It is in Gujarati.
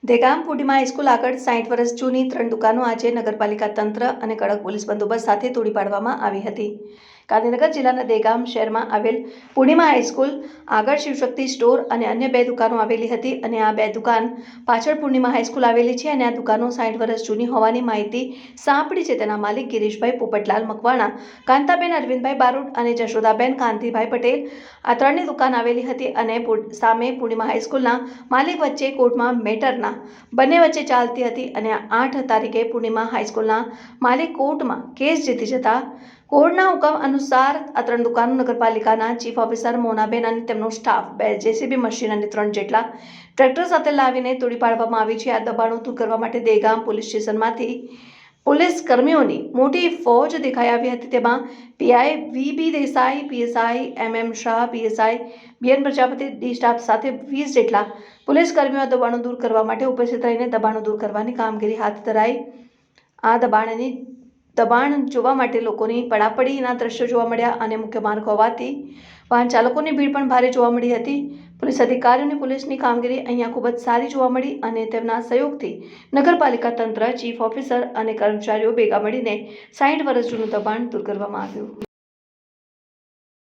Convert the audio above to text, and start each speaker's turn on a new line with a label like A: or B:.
A: દેગામ પૂર્ણિમા હાઈસ્કૂલ આગળ 60 વર્ષ જૂની 3 દુકાનો આજે નગરપાલિકા તંત્ર અને કડક પોલીસ બંદોબસ્ત સાથે તોડી પાડવામાં આવી હતી। ગાંધીનગર જિલ્લાના દેગામ શહેરમાં આવેલ પૂર્ણિમા હાઈસ્કૂલ આગળ શિવશક્તિ સ્ટોર અને અન્ય 2 દુકાનો આવેલી હતી અને આ 2 દુકાન પાછળ પૂર્ણિમા હાઈસ્કૂલ આવેલી છે અને આ દુકાનો 60 વર્ષ જૂની હોવાની માહિતી સાંપડી છે। તેના માલિક ગિરીશભાઈ પોપટલાલ મકવાણા, કાંતાબેન અરવિંદભાઈ બારોટ અને જશોદાબેન કાંતિભાઈ પટેલ આ 3ની દુકાન આવેલી હતી અને સામે પૂર્ણિમા હાઈસ્કૂલના માલિક વચ્ચે કોર્ટમાં મેટરના બંને વચ્ચે ચાલતી હતી અને 8 તારીખે પૂર્ણિમા હાઈસ્કૂલના માલિક કોર્ટમાં કેસ જીતી જતા કોર્ટના હુકમ અનુસાર આ 3 દુકાનો નગરપાલિકાના ચીફ ઓફિસર મોનાબેન અને તેમનો સ્ટાફ 2 જેસીબી મશીન અને 3 જેટલા ટ્રેક્ટર સાથે લાવીને તોડી પાડવામાં આવી છે। આ દબાણો દૂર કરવા માટે દેગામ પોલીસ સ્ટેશનમાંથી પોલીસ કર્મીઓની મોટી ફોજ દેખાઈ આવી હતી। તેમાં PI VB Desai, PSI MM Shah, PSI BN Prajapati D staff સાથે 20 જેટલા પોલીસ કર્મીઓ દબાણો દૂર કરવા માટે ઉપસ્થિત રહીને દબાણો દૂર કરવાની કામગીરી હાથ ધરાઈ। આ દબાણ જોવા માટે લોકોની પડાપડીના દ્રશ્યો જોવા મળ્યા અને મુખ્ય માર્ગ હોવાથી વાહન ચાલકોની ભીડ પણ ભારે જોવા મળી હતી। પોલીસ અધિકારીઓની પોલીસની કામગીરી અહીંયા ખૂબ જ સારી જોવા મળી અને તેમના સહયોગથી નગરપાલિકા તંત્ર, ચીફ ઓફિસર અને કર્મચારીઓ ભેગા મળીને 60 વર્ષ જૂનું દબાણ દૂર કરવામાં આવ્યું।